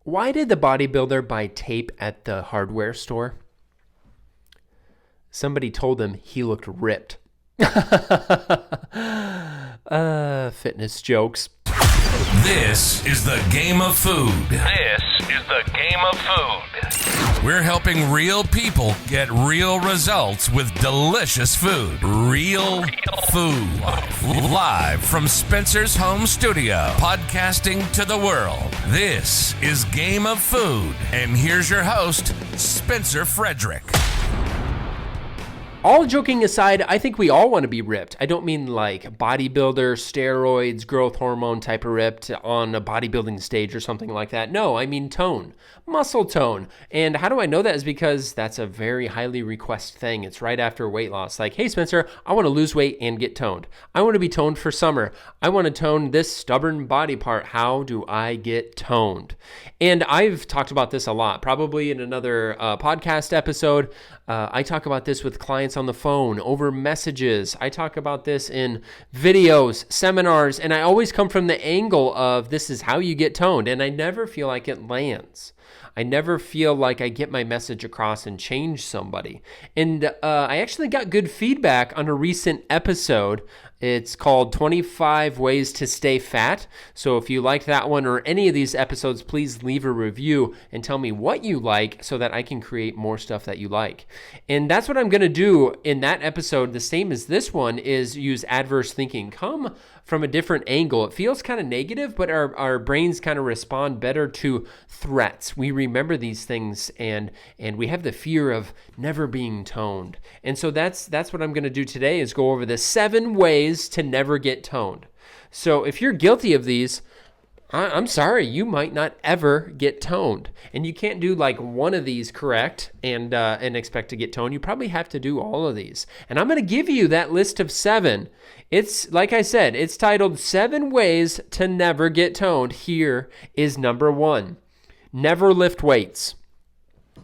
Why did the bodybuilder buy tape at the hardware store? Somebody told him he looked ripped. Fitness jokes. This is the game of food. This is the game of food. We're helping real people get real results with delicious food. Real food. Live from Spencer's home studio, podcasting to the world. This is Game of Food. And here's your host, Spencer Frederick. All joking aside, I think we all want to be ripped. I don't mean like bodybuilder, steroids, growth hormone type of ripped on a bodybuilding stage or something like that. No, I mean tone, muscle tone. And how do I know that is because that's a very highly requested thing. It's right after weight loss. Like, hey, Spencer, I want to lose weight and get toned. I want to be toned for summer. I want to tone this stubborn body part. How do I get toned? And I've talked about this a lot, probably in another podcast episode. I talk about this with clients on the phone, over messages. I talk about this in videos, seminars, and I always come from the angle of this is how you get toned, and I never feel like it lands. I never feel like I get my message across and change somebody. And I actually got good feedback on a recent episode. It's called 25 Ways to Stay Fat. So if you liked that one or any of these episodes, please leave a review and tell me what you like so that I can create more stuff that you like. And that's what I'm going to do in that episode. The same as this one is use adverse thinking. Come from a different angle. It feels kind of negative, but our brains kind of respond better to threats. We remember these things and we have the fear of never being toned. And so that's what I'm going to do today is go over the 7 ways to never get toned. So if you're guilty of these, I'm sorry, you might not ever get toned. And you can't do like one of these correct and expect to get toned. You probably have to do all of these. And I'm going to give you that list of 7. It's, like I said, it's titled 7 Ways to Never Get Toned. Here is number 1. Never lift weights.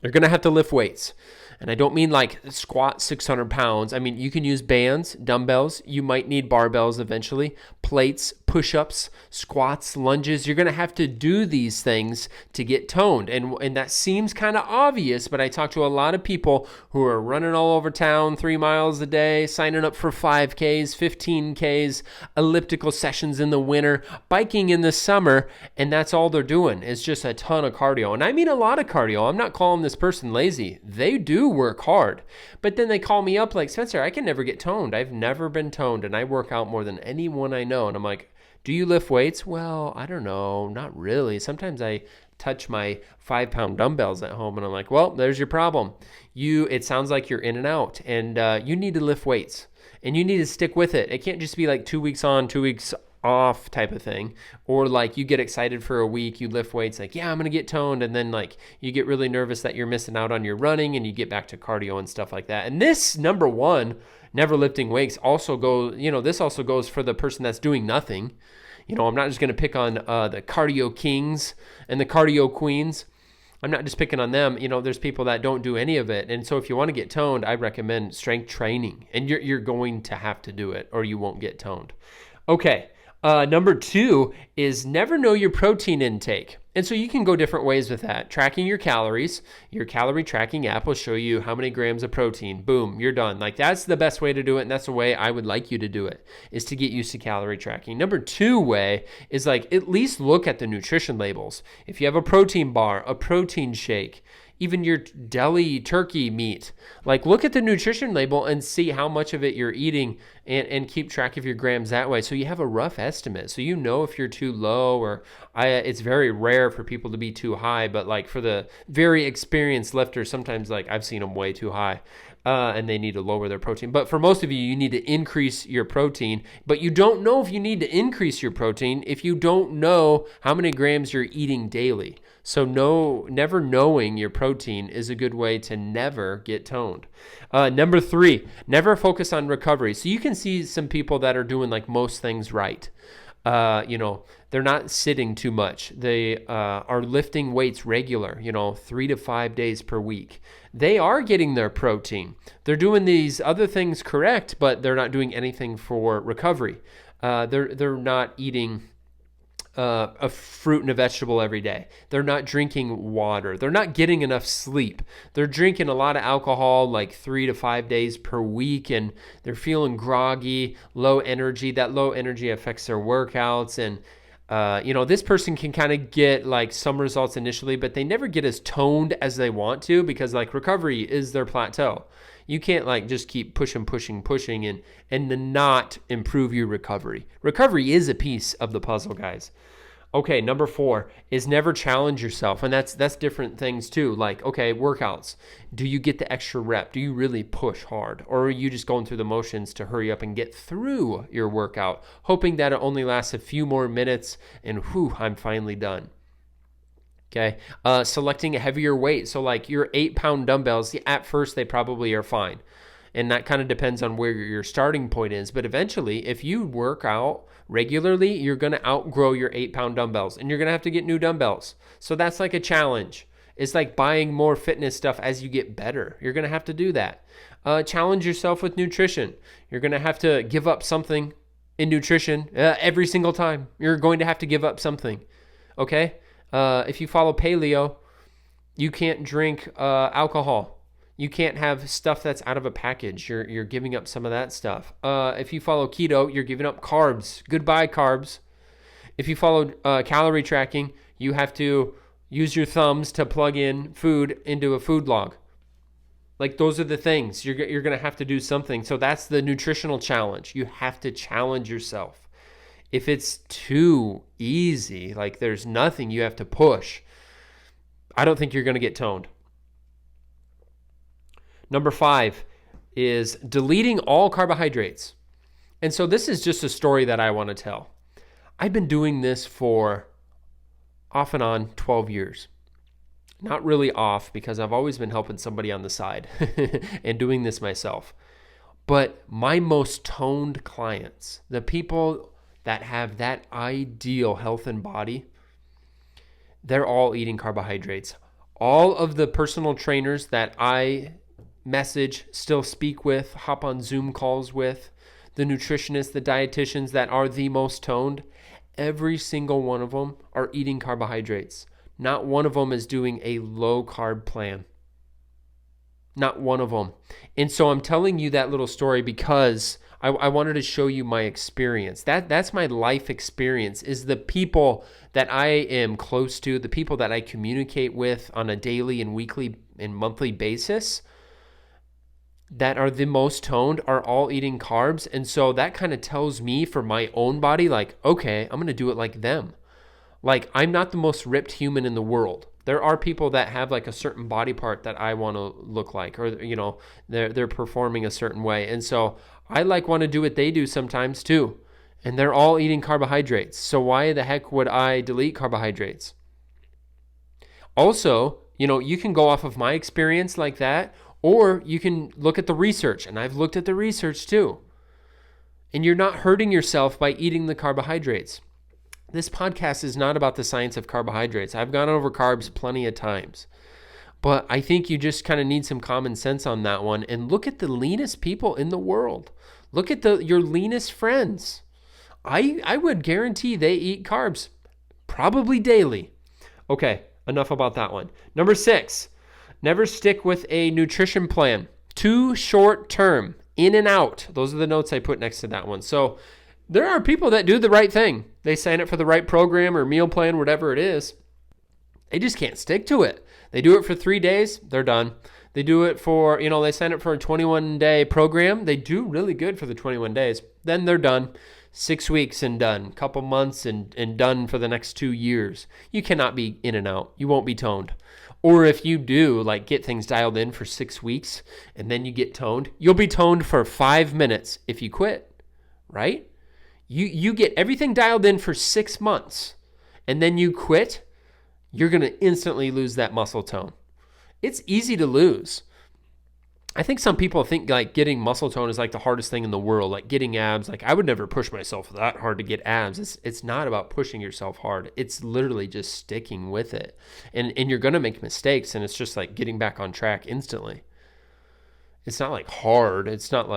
You're going to have to lift weights. And I don't mean like squat 600 pounds. I mean, you can use bands, dumbbells. You might need barbells eventually, plates, push-ups, squats, lunges. You're going to have to do these things to get toned. And that seems kind of obvious, but I talk to a lot of people who are running all over town 3 miles a day, signing up for 5Ks, 15Ks, elliptical sessions in the winter, biking in the summer, and that's all they're doing is just a ton of cardio. And I mean a lot of cardio. I'm not calling this person lazy. They do work hard. But then they call me up like, Spencer, I can never get toned. I've never been toned, and I work out more than anyone I know. And I'm like, do you lift weights? Well, I don't know. Not really. Sometimes I touch my 5-pound dumbbells at home, and I'm like, well, there's your problem. It sounds like you're in and out, and you need to lift weights, and you need to stick with it. It can't just be like 2 weeks on, 2 weeks off type of thing, or like you get excited for a week, you lift weights like, yeah, I'm gonna get toned, and then like you get really nervous that you're missing out on your running, and you get back to cardio and stuff like that. And this number 1, never lifting weights, also this also goes for the person that's doing nothing. I'm not just gonna pick on the cardio kings and the cardio queens. I'm not just picking on them. There's people that don't do any of it. And so if you want to get toned, I recommend strength training, and you're going to have to do it or you won't get toned. Okay. Number 2 is never know your protein intake. And so you can go different ways with that. Tracking your calories, your calorie tracking app will show you how many grams of protein. Boom, you're done. Like that's the best way to do it. And that's the way I would like you to do it, is to get used to calorie tracking. Number 2 way is like at least look at the nutrition labels. If you have a protein bar, a protein shake, even your deli turkey meat, like look at the nutrition label and see how much of it you're eating and keep track of your grams that way. So you have a rough estimate. So if you're too low or it's very rare for people to be too high, but like for the very experienced lifters, sometimes like I've seen them way too high. And they need to lower their protein. But for most of you, you need to increase your protein. But you don't know if you need to increase your protein if you don't know how many grams you're eating daily. So never knowing your protein is a good way to never get toned. Number 3, never focus on recovery. So you can see some people that are doing like most things right. They're not sitting too much. They are lifting weights regular, 3 to 5 days per week. They are getting their protein. They're doing these other things correct, but they're not doing anything for recovery. They're not eating a fruit and a vegetable every day. They're not drinking water. They're not getting enough sleep. They're drinking a lot of alcohol, like 3 to 5 days per week, and they're feeling groggy, low energy. That low energy affects their workouts. And, this person can kind of get like some results initially, but they never get as toned as they want to, because like recovery is their plateau. You can't like just keep pushing and not improve your recovery. Recovery is a piece of the puzzle, guys. Okay, number 4 is never challenge yourself. And that's different things too. Like, okay, workouts. Do you get the extra rep? Do you really push hard? Or are you just going through the motions to hurry up and get through your workout, hoping that it only lasts a few more minutes and whew, I'm finally done? Okay, selecting a heavier weight. So like your 8-pound dumbbells, at first they probably are fine. And that kind of depends on where your starting point is. But eventually, if you work out regularly, you're going to outgrow your 8-pound dumbbells and you're going to have to get new dumbbells. So that's like a challenge. It's like buying more fitness stuff as you get better. You're going to have to do that. Challenge yourself with nutrition. You're going to have to give up something in nutrition every single time. You're going to have to give up something. Okay? If you follow paleo, you can't drink alcohol. You can't have stuff that's out of a package. You're giving up some of that stuff. If you follow keto, you're giving up carbs. Goodbye, carbs. If you follow calorie tracking, you have to use your thumbs to plug in food into a food log. Like those are the things. You're going to have to do something. So that's the nutritional challenge. You have to challenge yourself. If it's too easy, like there's nothing you have to push, I don't think you're going to get toned. Number 5 is deleting all carbohydrates. And so this is just a story that I want to tell. I've been doing this for off and on 12 years. Not really off, because I've always been helping somebody on the side and doing this myself. But my most toned clients, the people that have that ideal health and body, they're all eating carbohydrates. All of the personal trainers that I message, still speak with, hop on Zoom calls with, the nutritionists, the dietitians that are the most toned, every single one of them are eating carbohydrates. Not one of them is doing a low carb plan. Not one of them. And so I'm telling you that little story because I wanted to show you my experience. That's my life experience, is the people that I am close to, the people that I communicate with on a daily and weekly and monthly basis that are the most toned are all eating carbs. And so that kind of tells me for my own body, like, okay, I'm going to do it like them. Like, I'm not the most ripped human in the world. There are people that have like a certain body part that I want to look like, or, they're performing a certain way. And so I want to do what they do sometimes too. And they're all eating carbohydrates. So why the heck would I delete carbohydrates? Also, you can go off of my experience like that, or you can look at the research, and I've looked at the research too. And you're not hurting yourself by eating the carbohydrates. This podcast is not about the science of carbohydrates. I've gone over carbs plenty of times. But I think you just kind of need some common sense on that one. And look at the leanest people in the world. Look at your leanest friends. I would guarantee they eat carbs probably daily. Okay, enough about that one. Number 6. Never stick with a nutrition plan. Too short term, in and out. Those are the notes I put next to that one. So there are people that do the right thing. They sign up for the right program or meal plan, whatever it is. They just can't stick to it. They do it for 3 days, they're done. They do it for, they sign up for a 21-day program. They do really good for the 21 days. Then they're done. 6 weeks and done. Couple months and done for the next 2 years. You cannot be in and out. You won't be toned. Or if you do, get things dialed in for 6 weeks and then you get toned, you'll be toned for 5 minutes if you quit, right? You get everything dialed in for 6 months and then you quit, you're going to instantly lose that muscle tone. It's easy to lose. I think some people think getting muscle tone is the hardest thing in the world, like getting abs. I would never push myself that hard to get abs. It's not about pushing yourself hard. It's literally just sticking with it. And you're going to make mistakes, and it's just getting back on track instantly. It's not hard. It's not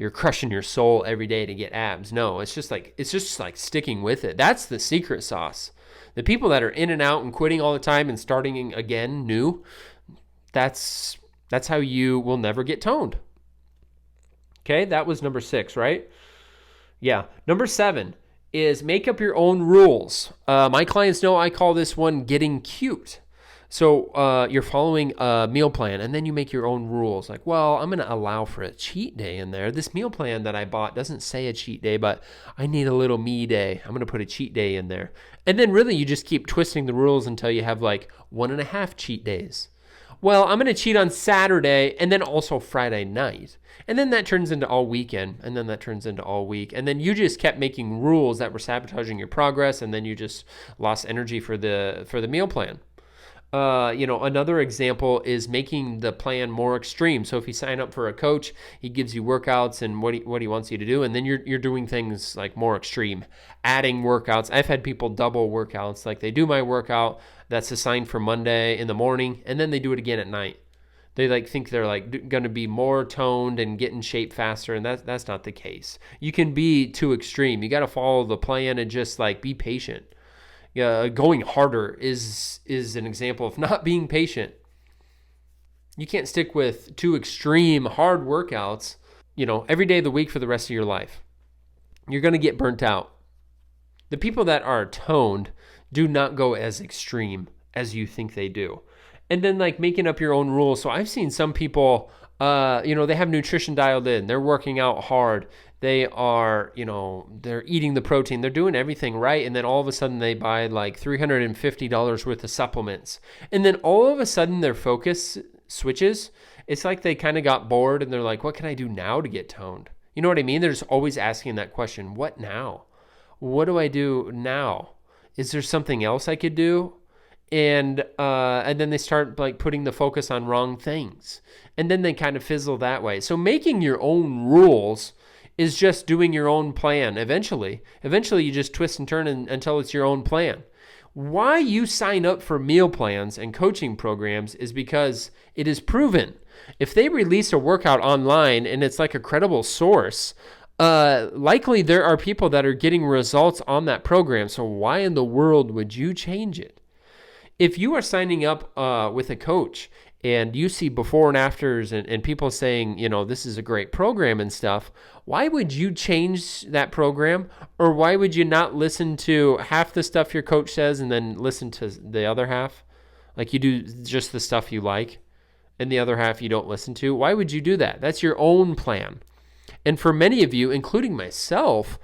you're crushing your soul every day to get abs. No, it's just like sticking with it. That's the secret sauce. The people that are in and out and quitting all the time and starting again new, that's how you will never get toned. Okay, that was number 6, right? Yeah. Number 7 is make up your own rules. My clients know I call this one getting cute. So you're following a meal plan, and then you make your own rules. Like, well, I'm going to allow for a cheat day in there. This meal plan that I bought doesn't say a cheat day, but I need a little me day. I'm going to put a cheat day in there. And then really you just keep twisting the rules until you have like 1.5 cheat days. Well, I'm going to cheat on Saturday and then also Friday night. And then that turns into all weekend, and then that turns into all week. And then you just kept making rules that were sabotaging your progress, and then you just lost energy for the meal plan. Another example is making the plan more extreme. So if you sign up for a coach, he gives you workouts and what he wants you to do, and then you're doing things like more extreme, adding workouts. I've had people double workouts. Like they do my workout that's assigned for Monday in the morning, and then they do it again at night. They think they're going to be more toned and get in shape faster, and that's not the case. You can be too extreme. You got to follow the plan and just be patient. Going harder is an example of not being patient. You can't stick with too extreme hard workouts, every day of the week for the rest of your life. You're going to get burnt out. The people that are toned do not go as extreme as you think they do. And then making up your own rules. So I've seen some people, they have nutrition dialed in. They're working out hard. They are, they're eating the protein. They're doing everything right. And then all of a sudden they buy $350 worth of supplements. And then all of a sudden their focus switches. It's like they kind of got bored and they're like, what can I do now to get toned? You know what I mean? They're just always asking that question. What now? What do I do now? Is there something else I could do? And then they start putting the focus on wrong things. And then they kind of fizzle that way. So making your own rules is just doing your own plan eventually. Eventually you just twist and turn until it's your own plan. Why you sign up for meal plans and coaching programs is because it is proven. If they release a workout online and it's like a credible source, likely there are people that are getting results on that program. So why in the world would you change it? If you are signing up with a coach and you see before and afters and people saying, this is a great program and stuff, why would you change that program? Or why would you not listen to half the stuff your coach says and then listen to the other half? Like you do just the stuff you like and the other half you don't listen to? Why would you do that? That's your own plan. And for many of you, including myself,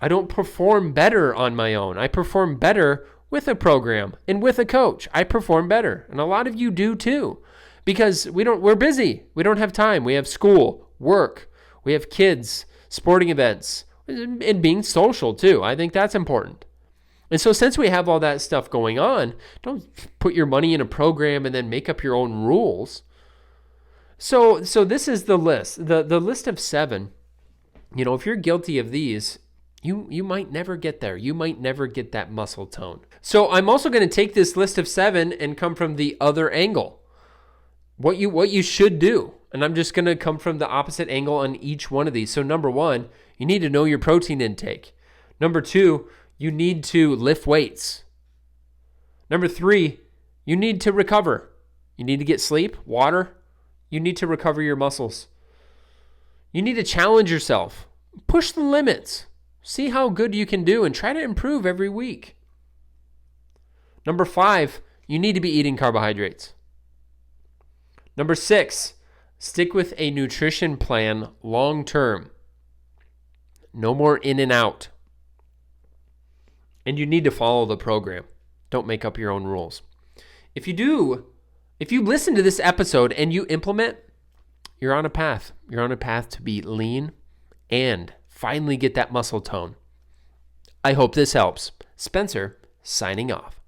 I don't perform better on my own. I perform better with a program and with a coach. I perform better. And a lot of you do too. Because we're busy. We don't have time. We have school, work, we have kids, sporting events, and being social too. I think that's important. And so since we have all that stuff going on, don't put your money in a program and then make up your own rules. So this is the list. The list of 7. If you're guilty of these, you might never get there. You might never get that muscle tone. So I'm also going to take this list of 7 and come from the other angle. What you should do. And I'm just going to come from the opposite angle on each one of these. So number 1, you need to know your protein intake. Number 2, you need to lift weights. Number 3, you need to recover. You need to get sleep, water. You need to recover your muscles. You need to challenge yourself. Push the limits. See how good you can do and try to improve every week. Number 5, you need to be eating carbohydrates. Number 6, stick with a nutrition plan long term. No more in and out. And you need to follow the program. Don't make up your own rules. If you listen to this episode and you implement, you're on a path. You're on a path to be lean and finally get that muscle tone. I hope this helps. Spencer, signing off.